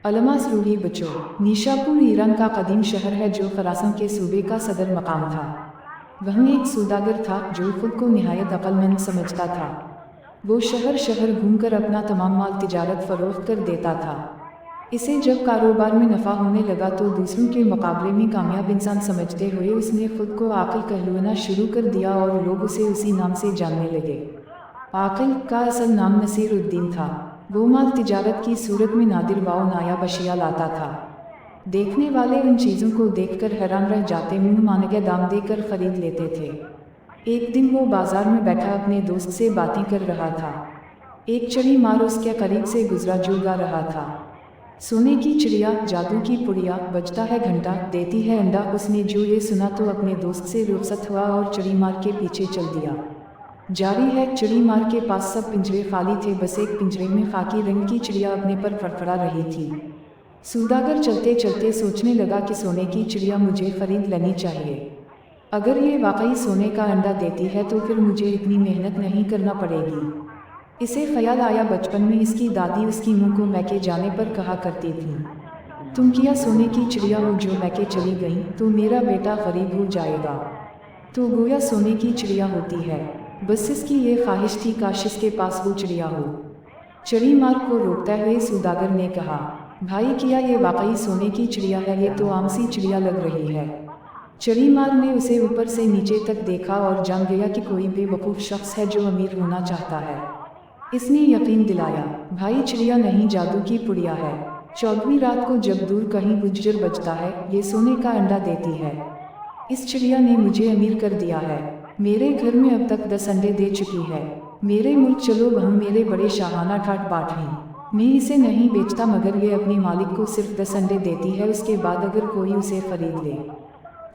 अलमास रूही बचो। Nishapur Iran का कदीम शहर है जो ख़ुरासान के सूबे का सदर मकाम था। वहाँ एक सौदागर था जो खुद को निहायत अक्लमंद समझता था। वो शहर शहर घूमकर अपना तमाम माल तिजारत फरोख्त कर देता था। इसे जब कारोबार में नफ़ा होने लगा तो दूसरों के मुकाबले में कामयाब इंसान समझते हुए उसने खुद को आकिल कहलवाना शुरू कर दिया और लोग उसे उसी नाम से जानने लगे। आकिल का असल नाम नसीरुद्दीन था। वो माल तिजारत की सूरत में नादिर व नायाब अशिया लाता था। देखने वाले उन चीज़ों को देखकर हैरान रह जाते, मुंह मांगे दाम देकर खरीद लेते थे। एक दिन वो बाजार में बैठा अपने दोस्त से बातें कर रहा था। एक चिड़ी मार उसके करीब से गुजरा जो गा रहा था, सोने की चिड़िया, जादू की पुड़िया, बजता है घंटा, देती है अंडा। उसने जो ये सुना तो अपने दोस्त से रुखसत हुआ और चिड़ी मार के पीछे चल दिया। जारी है, चिड़ी मार के पास सब पिंजरे खाली थे, बस एक पिंजरे में खाकी रंग की चिड़िया अपने पर फड़फड़ा रही थी। सौदागर चलते चलते सोचने लगा कि सोने की चिड़िया मुझे खरीद लेनी चाहिए। अगर ये वाकई सोने का अंडा देती है तो फिर मुझे इतनी मेहनत नहीं करना पड़ेगी। इसे ख्याल आया बचपन में इसकी दादी उसकी मुंह को मैके जाने पर कहा करती थी, तुम क्या सोने की चिड़िया हो जो मैके चली गई तो मेरा बेटा गरीब हो जाएगा। तो गोया सोने की चिड़िया होती है। बस इसकी ये ख्वाहिश थी काश इसके पास वो चिड़िया हो। चिड़ी मार को रोकते हुए सौदागर ने कहा, भाई क्या ये वाकई सोने की चिड़िया है? ये तो आम सी चिड़िया लग रही है। चिड़ी मार ने उसे ऊपर से नीचे तक देखा और जान गया कि कोई बेवकूफ़ शख्स है जो अमीर होना चाहता है। इसने यकीन दिलाया, भाई चिड़िया नहीं, जादू की पुड़िया है। 14वीं रात को जब दूर कहीं गुज्जर बजता है, ये सोने का अंडा देती है। इस चिड़िया ने मुझे अमीर कर दिया है। मेरे घर में अब तक 10 अंडे दे चुकी है। मेरे मुल्क चलो, वह मेरे बड़े शाहाना ठाट बाट हैं। मैं इसे नहीं बेचता मगर ये अपने मालिक को सिर्फ 10 अंडे देती है। उसके बाद अगर कोई उसे खरीद ले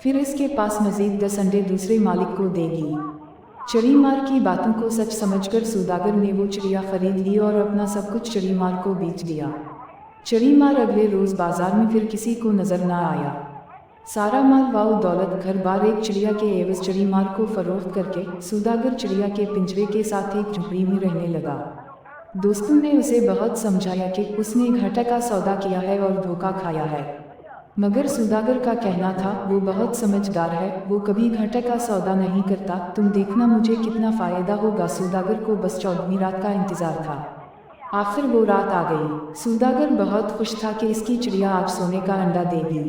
फिर इसके पास मजीद 10 अंडे दूसरे मालिक को देगी। चिड़ी मार की बातों को सच समझकर सौदागर ने वो चिड़िया खरीद ली और अपना सब कुछ चिड़ी मार को बेच दिया। चिड़ी मार अगले रोज बाजार में फिर किसी को नजर न आया। सारा माल वाव दौलत घर बार एक चिड़िया के एवज चिड़ी मार को फरोख्त करके सौदागर चिड़िया के पिंजरे के साथ एक झुपड़ी में रहने लगा। दोस्तों ने उसे बहुत समझाया कि उसने घाटे का सौदा किया है और धोखा खाया है, मगर सौदागर का कहना था वो बहुत समझदार है, वो कभी घाटे का सौदा नहीं करता। तुम देखना मुझे कितना फायदा होगा। सौदागर को बस 14वीं रात का इंतजार था। आखिर वो रात आ गई। सौदागर बहुत खुश था कि इसकी चिड़िया आज सोने का अंडा देगी।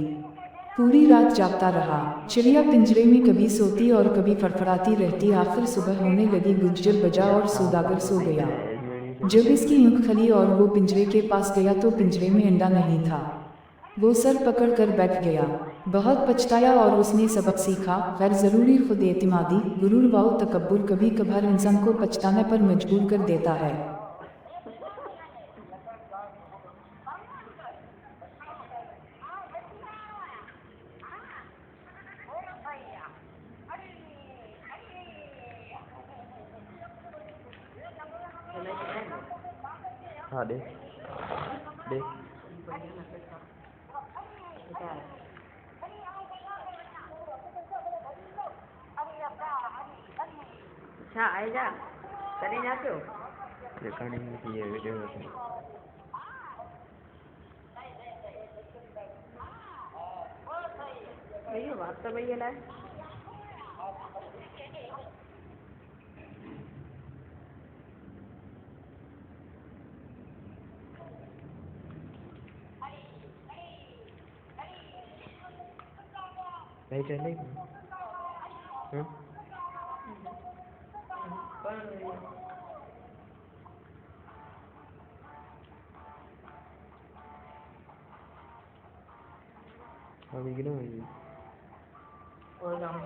पूरी रात जागता रहा। चिड़िया पिंजरे में कभी सोती और कभी फड़फड़ाती रहती। आखिर सुबह होने लगी, गुज्जर बजा और सौदागर सो गया। जब इसकी ऊँख खुली और वो पिंजरे के पास गया तो पिंजरे में अंडा नहीं था। वो सर पकड़ कर बैठ गया। बहुत पछताया और उसने सबक सीखा, गैर ज़रूरी खुद एतिमादी, गुरूर व तकब्बुर कभी कभार इंसान को पछताने पर मजबूर कर देता है। हाँ दे दे। अच्छा आएगा चले जाते हो रिकॉर्डिंग की है वीडियो में। भैया बात तो भैया लाए नहीं चले अभी गिनो और काम